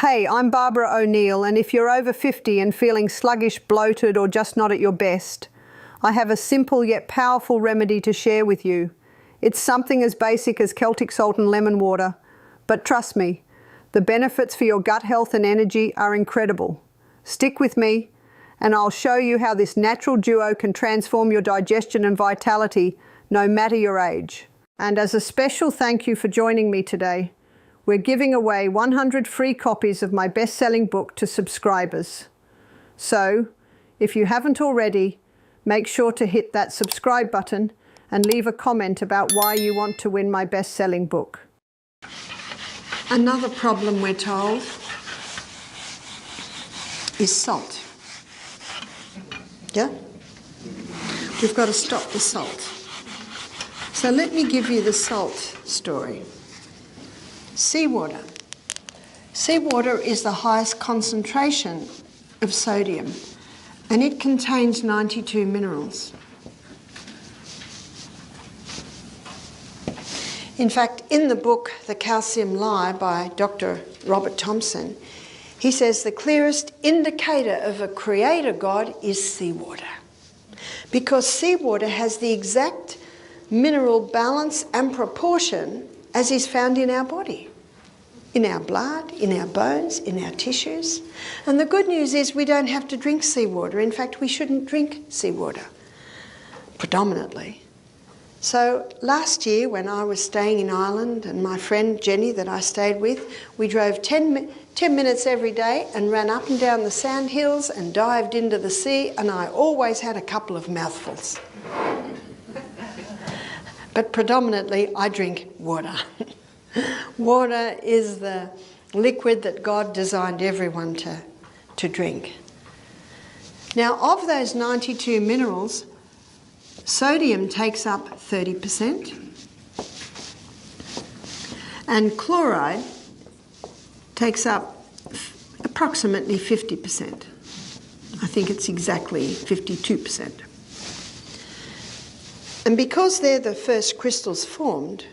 Hey, I'm Barbara O'Neill, and if you're over 50 and feeling sluggish, bloated, or just not at your best, I have a simple yet powerful remedy to share with you. It's something as basic as Celtic Salt and lemon water, but trust me, the benefits for your gut health and energy are incredible. Stick with me, and I'll show you how this natural duo can transform your digestion and vitality, no matter your age. And as a special thank you for joining me today, we're giving away 100 free copies of my best-selling book to subscribers. So, if you haven't already, make sure to hit that subscribe button and leave a comment about why you want to win my best-selling book. Another problem, we're told, is salt. Yeah? We've got to stop the salt. So let me give you the salt story. Seawater. Seawater is the highest concentration of sodium, and it contains 92 minerals. In fact, in the book The Calcium Lie by Dr. Robert Thompson, he says the clearest indicator of a creator God is seawater, because seawater has the exact mineral balance and proportion as is found in our body, in our blood, in our bones, in our tissues. And the good news is we don't have to drink seawater. In fact, we shouldn't drink seawater, predominantly. So last year when I was staying in Ireland and my friend Jenny that I stayed with, we drove 10 minutes every day and ran up and down the sand hills and dived into the sea, and I always had a couple of mouthfuls. But predominantly, I drink water. Water is the liquid that God designed everyone to drink. Now, of those 92 minerals, sodium takes up 30%, and chloride takes up approximately 50%. I think it's exactly 52%. And because they're the first crystals formed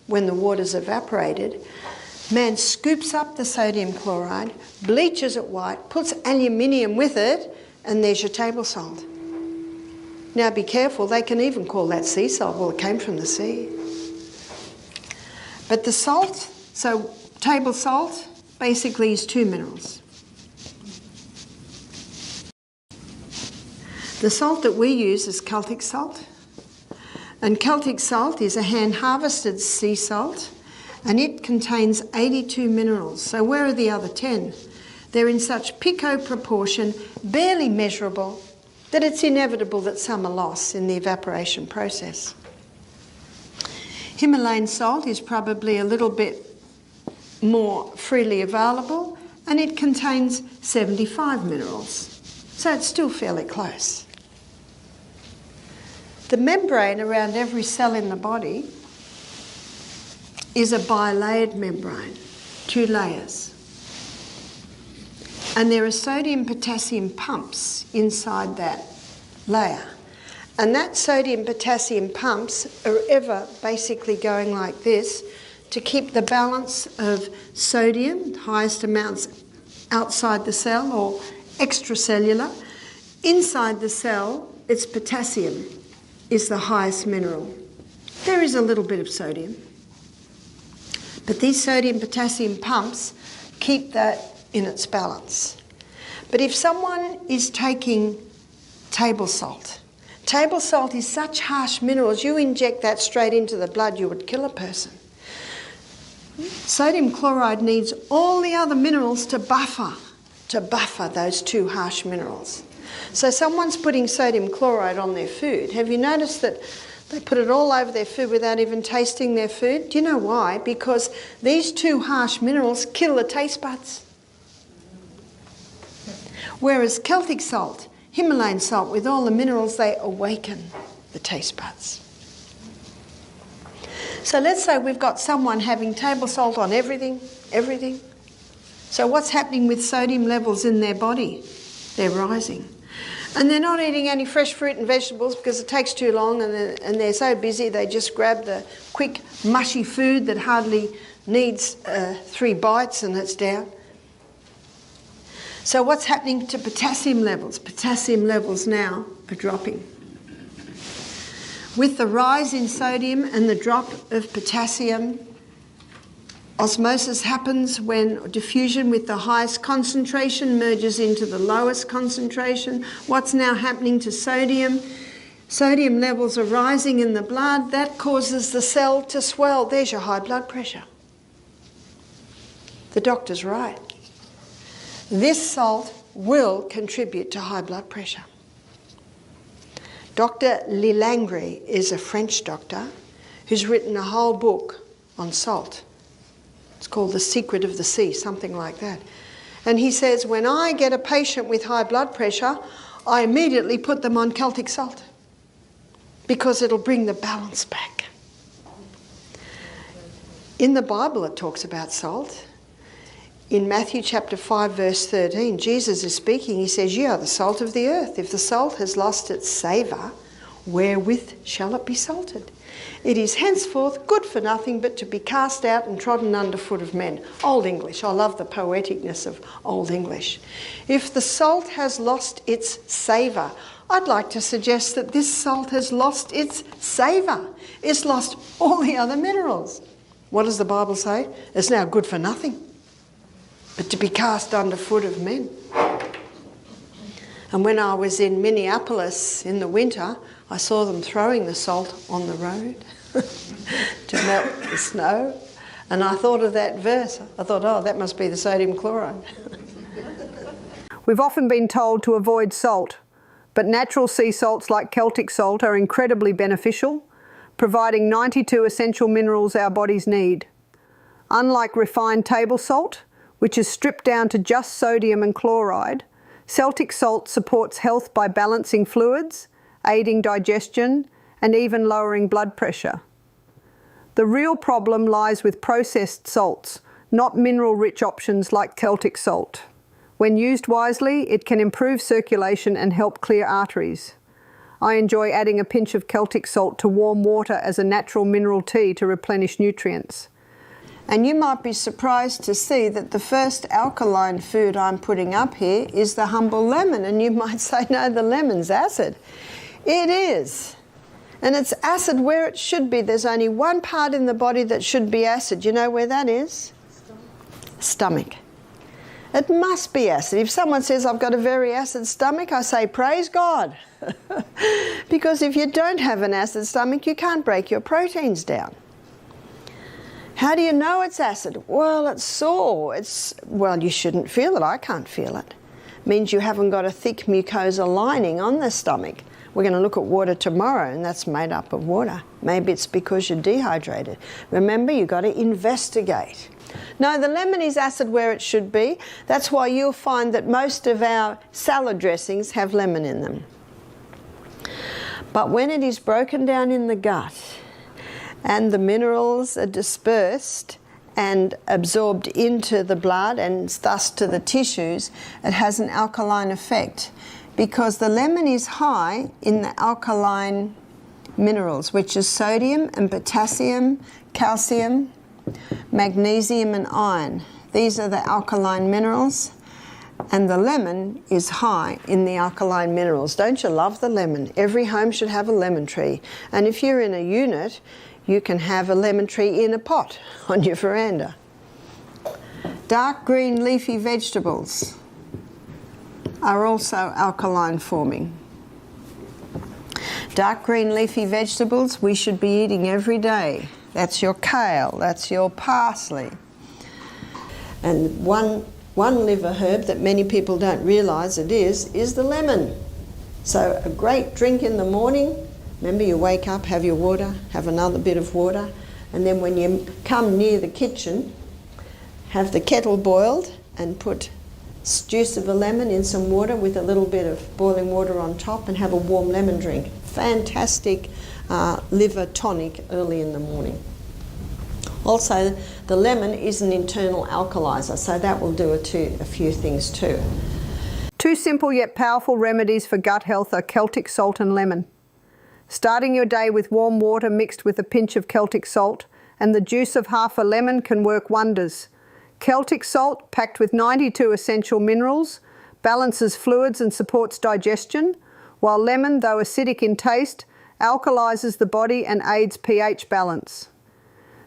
when the water's evaporated, man scoops up the sodium chloride, bleaches it white, puts aluminium with it, and there's your table salt. Now be careful, they can even call that sea salt. Well, it came from the sea. But the salt, so table salt, basically is 2 minerals. The salt that we use is Celtic Salt. And Celtic Salt is a hand-harvested sea salt, and it contains 82 minerals. So where are the other 10? They're in such pico proportion, barely measurable, that it's inevitable that some are lost in the evaporation process. Himalayan salt is probably a little bit more freely available, and it contains 75 minerals. So it's still fairly close. The membrane around every cell in the body is a bilayered membrane, 2 layers. And there are sodium-potassium pumps inside that layer. And that sodium-potassium pumps are ever basically going like this to keep the balance of sodium, highest amounts outside the cell or extracellular. Inside the cell, it's potassium is the highest mineral. There is a little bit of sodium, but these sodium-potassium pumps keep that in its balance. But if someone is taking table salt is such harsh minerals, you inject that straight into the blood, you would kill a person. Sodium chloride needs all the other minerals to buffer those 2 harsh minerals. So someone's putting sodium chloride on their food. Have you noticed that they put it all over their food without even tasting their food? Do you know why? Because these 2 harsh minerals kill the taste buds. Whereas Celtic salt, Himalayan salt, with all the minerals, they awaken the taste buds. So let's say we've got someone having table salt on everything. So what's happening with sodium levels in their body? They're rising. And they're not eating any fresh fruit and vegetables because it takes too long, and they're so busy they just grab the quick mushy food that hardly needs 3 bites and it's down. So what's happening to potassium levels? Potassium levels now are dropping. With the rise in sodium and the drop of potassium, osmosis happens when diffusion with the highest concentration merges into the lowest concentration. What's now happening to sodium? Sodium levels are rising in the blood. That causes the cell to swell. There's your high blood pressure. The doctor's right. This salt will contribute to high blood pressure. Dr. Lilangri is a French doctor who's written a whole book on salt. It's called The Secret of the Sea, something like that. And he says, when I get a patient with high blood pressure, I immediately put them on Celtic Salt because it'll bring the balance back. In the Bible it talks about salt. In Matthew chapter 5 verse 13, Jesus is speaking. He says, "You are the salt of the earth. If the salt has lost its savour, wherewith shall it be salted? It is henceforth good for nothing but to be cast out and trodden under foot of men." Old English. I love the poeticness of Old English. If the salt has lost its savour, I'd like to suggest that this salt has lost its savour. It's lost all the other minerals. What does the Bible say? It's now good for nothing but to be cast under foot of men. And when I was in Minneapolis in the winter, I saw them throwing the salt on the road to melt the snow. And I thought of that verse. I thought, oh, that must be the sodium chloride. We've often been told to avoid salt, but natural sea salts like Celtic salt are incredibly beneficial, providing 92 essential minerals our bodies need. Unlike refined table salt, which is stripped down to just sodium and chloride, Celtic salt supports health by balancing fluids, aiding digestion, and even lowering blood pressure. The real problem lies with processed salts, not mineral-rich options like Celtic salt. When used wisely, it can improve circulation and help clear arteries. I enjoy adding a pinch of Celtic salt to warm water as a natural mineral tea to replenish nutrients. And you might be surprised to see that the first alkaline food I'm putting up here is the humble lemon. And you might say, no, the lemon's acid. It is. And it's acid where it should be. There's only one part in the body that should be acid. You know where that is? Stomach. It must be acid. If someone says, I've got a very acid stomach, I say, praise God. Because if you don't have an acid stomach, you can't break your proteins down. How do you know it's acid? Well, it's sore. Well, you shouldn't feel it. I can't feel it. It means you haven't got a thick mucosa lining on the stomach. We're going to look at water tomorrow, and that's made up of water. Maybe it's because you're dehydrated. Remember, you've got to investigate. No, the lemon is acid where it should be. That's why you'll find that most of our salad dressings have lemon in them. But when it is broken down in the gut, and the minerals are dispersed and absorbed into the blood and thus to the tissues, it has an alkaline effect because the lemon is high in the alkaline minerals, which is sodium and potassium, calcium, magnesium and iron. These are the alkaline minerals, and the lemon is high in the alkaline minerals. Don't you love the lemon? Every home should have a lemon tree. And if you're in a unit, you can have a lemon tree in a pot on your veranda. Dark green leafy vegetables are also alkaline forming. Dark green leafy vegetables we should be eating every day. That's your kale, that's your parsley. And one liver herb that many people don't realise it is the lemon. So a great drink in the morning. Remember, you wake up, have your water, have another bit of water, and then when you come near the kitchen, have the kettle boiled and put juice of a lemon in some water with a little bit of boiling water on top and have a warm lemon drink. Fantastic liver tonic early in the morning. Also, the lemon is an internal alkalizer, so that will do a few things too. Two simple yet powerful remedies for gut health are Celtic salt and lemon. Starting your day with warm water mixed with a pinch of Celtic salt and the juice of half a lemon can work wonders. Celtic salt, packed with 92 essential minerals, balances fluids and supports digestion, while lemon, though acidic in taste, alkalizes the body and aids pH balance.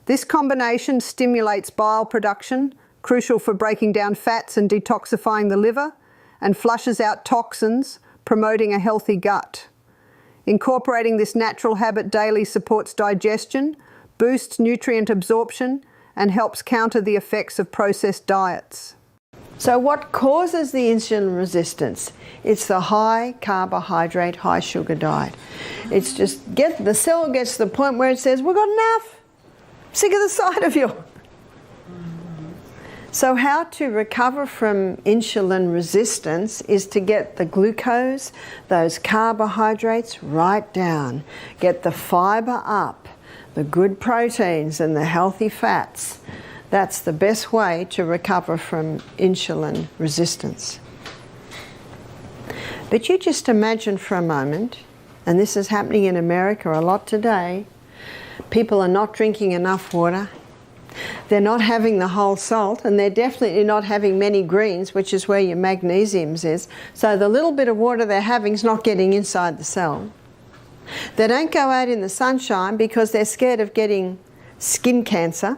This combination stimulates bile production, crucial for breaking down fats and detoxifying the liver, and flushes out toxins, promoting a healthy gut. Incorporating this natural habit daily supports digestion, boosts nutrient absorption, and helps counter the effects of processed diets. So what causes the insulin resistance? It's the high carbohydrate, high sugar diet. It's just the cell gets to the point where it says, we've got enough. Sick of the sight of you. So how to recover from insulin resistance is to get the glucose, those carbohydrates right down. Get the fibre up, the good proteins and the healthy fats. That's the best way to recover from insulin resistance. But you just imagine for a moment, and this is happening in America a lot today, people are not drinking enough water, they're not having the whole salt, and they're definitely not having many greens, which is where your magnesiums is. So the little bit of water they're having is not getting inside the cell. They don't go out in the sunshine because they're scared of getting skin cancer.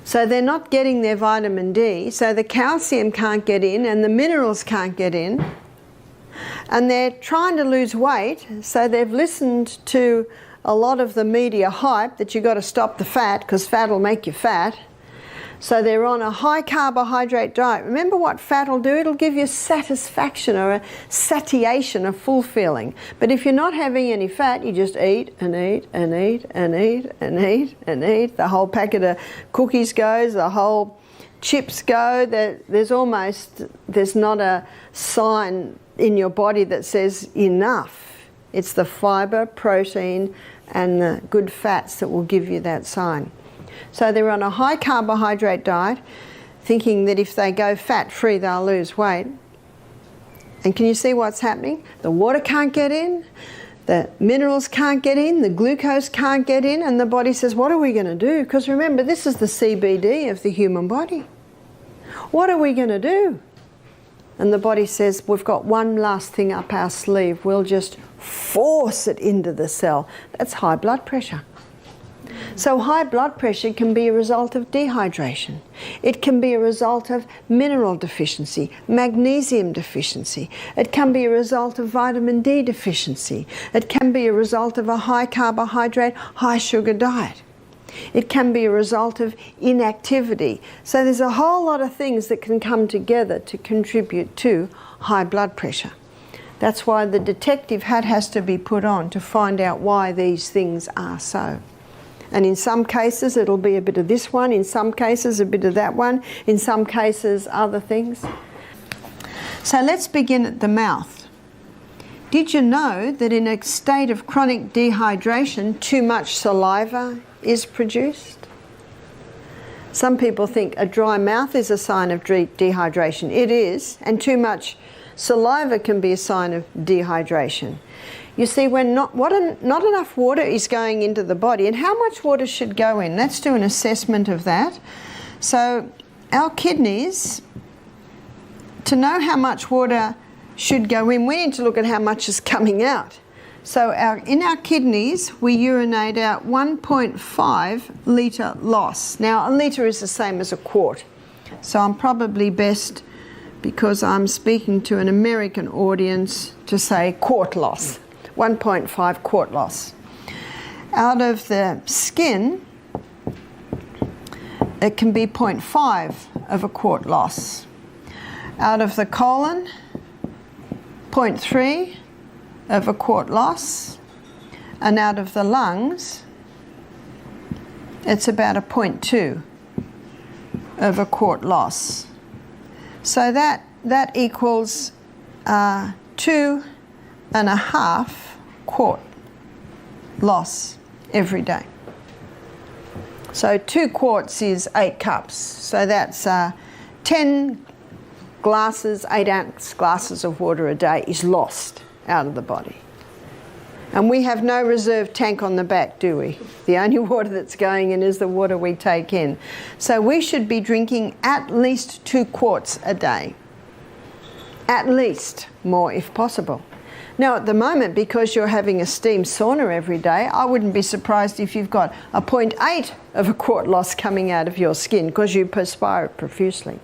So they're not getting their vitamin D, so the calcium can't get in and the minerals can't get in. And they're trying to lose weight, so they've listened to a lot of the media hype that you've got to stop the fat because fat will make you fat. So they're on a high carbohydrate diet. Remember what fat will do? It'll give you satisfaction or a satiation, a full feeling. But if you're not having any fat, you just eat and eat and eat and eat and eat and eat. The whole packet of cookies goes, the whole chips go. There's not a sign in your body that says enough. It's the fibre, protein and the good fats that will give you that sign. So they're on a high carbohydrate diet, thinking that if they go fat-free, they'll lose weight. And can you see what's happening? The water can't get in, the minerals can't get in, the glucose can't get in, and the body says, what are we going to do? Because remember, this is the CBD of the human body. What are we going to do? And the body says, we've got one last thing up our sleeve. We'll just force it into the cell. That's high blood pressure. So high blood pressure can be a result of dehydration. It can be a result of mineral deficiency, magnesium deficiency. It can be a result of vitamin D deficiency. It can be a result of a high carbohydrate, high sugar diet. It can be a result of inactivity. So there's a whole lot of things that can come together to contribute to high blood pressure. That's why the detective hat has to be put on to find out why these things are so. And in some cases it'll be a bit of this one, in some cases a bit of that one, in some cases other things. So let's begin at the mouth. Did you know that in a state of chronic dehydration, too much saliva is produced? Some people think a dry mouth is a sign of dehydration. It is, and too much saliva can be a sign of dehydration. You see, when not enough water is going into the body, and how much water should go in? Let's do an assessment of that. So our kidneys, to know how much water should go in, we need to look at how much is coming out. So in our kidneys, we urinate out 1.5 litre loss. Now, a litre is the same as a quart. So I'm probably best, because I'm speaking to an American audience, to say quart loss. 1.5 quart loss. Out of the skin, it can be 0.5 of a quart loss. Out of the colon, 0.3 of a quart loss. And out of the lungs, it's about a 0.2 of a quart loss. So that equals 2.5 quart loss every day. So 2 quarts is 8 cups. So that's 10 glasses, 8 ounce glasses of water a day is lost out of the body. And we have no reserve tank on the back, do we? The only water that's going in is the water we take in. So we should be drinking at least 2 quarts a day. at least more if possible. Now at the moment, because you're having a steam sauna every day, I wouldn't be surprised if you've got a 0.8 of a quart loss coming out of your skin because you perspire profusely.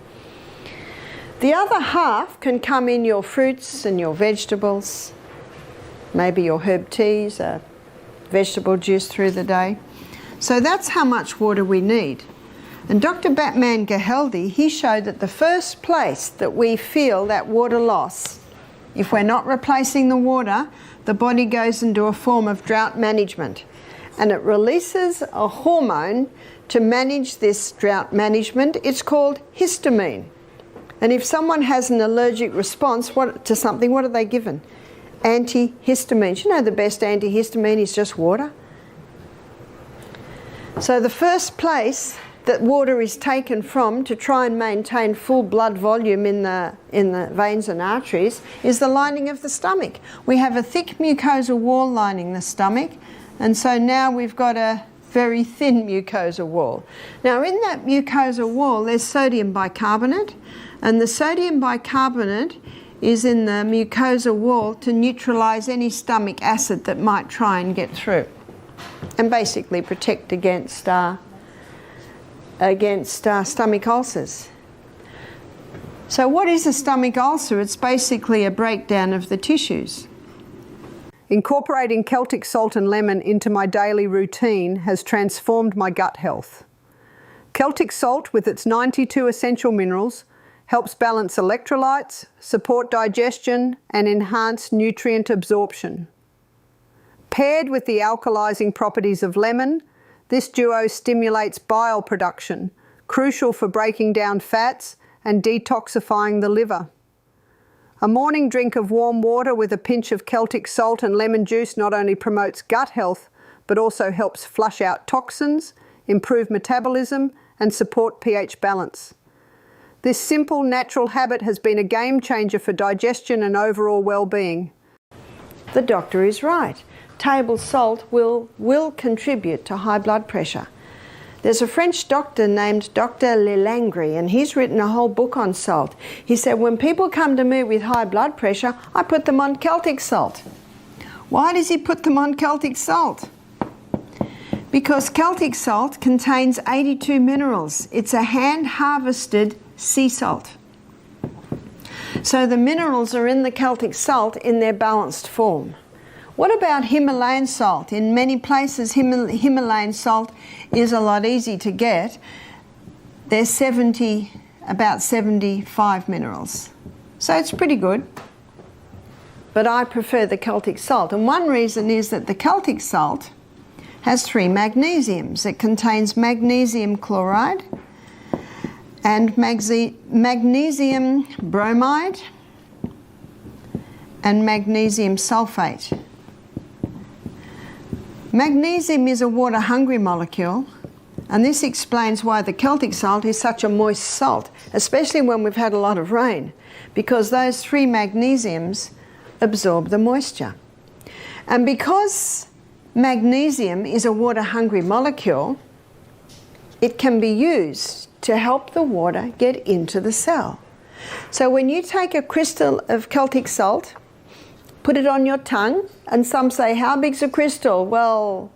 The other half can come in your fruits and your vegetables, maybe your herb teas, vegetable juice through the day. So that's how much water we need. And Dr. Batman Gehaldi, he showed that the first place that we feel that water loss, if we're not replacing the water, the body goes into a form of drought management. And it releases a hormone to manage this drought management. It's called histamine. And if someone has an allergic response to something, what are they given? Antihistamines. You know the best antihistamine is just water. So the first place that water is taken from to try and maintain full blood volume in the veins and arteries is the lining of the stomach. We have a thick mucosal wall lining the stomach, and so now we've got a very thin mucosal wall. Now in that mucosal wall there's sodium bicarbonate, and the sodium bicarbonate is in the mucosal wall to neutralise any stomach acid that might try and get through, and basically protect against stomach ulcers. So what is a stomach ulcer? It's basically a breakdown of the tissues. Incorporating Celtic salt and lemon into my daily routine has transformed my gut health. Celtic salt, with its 92 essential minerals, helps balance electrolytes, support digestion, and enhance nutrient absorption. Paired with the alkalizing properties of lemon, this duo stimulates bile production, crucial for breaking down fats and detoxifying the liver. A morning drink of warm water with a pinch of Celtic salt and lemon juice not only promotes gut health, but also helps flush out toxins, improve metabolism, and support pH balance. This simple, natural habit has been a game changer for digestion and overall well-being. The doctor is right. Table salt will contribute to high blood pressure. There's a French doctor named Dr. Lelangre, and he's written a whole book on salt. He said, when people come to me with high blood pressure, I put them on Celtic salt. Why does he put them on Celtic salt? Because Celtic salt contains 82 minerals. It's a hand-harvested sea salt. So the minerals are in the Celtic salt in their balanced form. What about Himalayan salt? In many places, Himalayan salt is a lot easy to get. There's about 75 minerals. So it's pretty good. But I prefer the Celtic salt. And one reason is that the Celtic salt has 3 magnesiums. It contains magnesium chloride and magnesium bromide and magnesium sulfate. Magnesium is a water-hungry molecule, and this explains why the Celtic salt is such a moist salt, especially when we've had a lot of rain, because those 3 magnesiums absorb the moisture. And because magnesium is a water-hungry molecule, it can be used to help the water get into the cell. So when you take a crystal of Celtic salt, put it on your tongue, and some say, how big's a crystal? Well,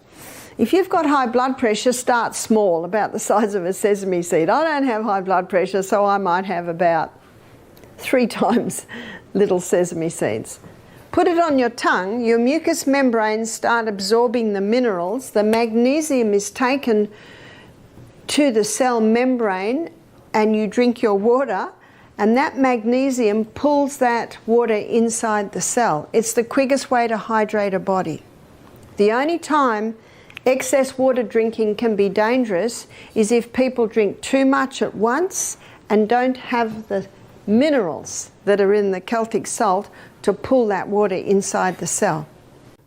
if you've got high blood pressure, start small, about the size of a sesame seed. I don't have high blood pressure, so I might have about 3 times little sesame seeds. Put it on your tongue, your mucous membranes start absorbing the minerals, the magnesium is taken to the cell membrane, and you drink your water, and that magnesium pulls that water inside the cell. It's the quickest way to hydrate a body. The only time excess water drinking can be dangerous is if people drink too much at once and don't have the minerals that are in the Celtic salt to pull that water inside the cell.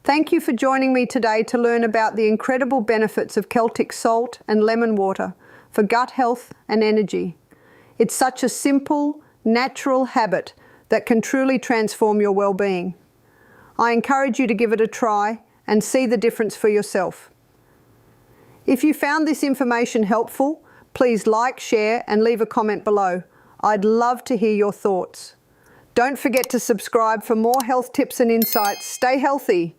Thank you for joining me today to learn about the incredible benefits of Celtic salt and lemon water for gut health and energy. It's such a simple, natural habit that can truly transform your well-being. I encourage you to give it a try and see the difference for yourself. If you found this information helpful, please like, share, and leave a comment below. I'd love to hear your thoughts. Don't forget to subscribe for more health tips and insights. Stay healthy.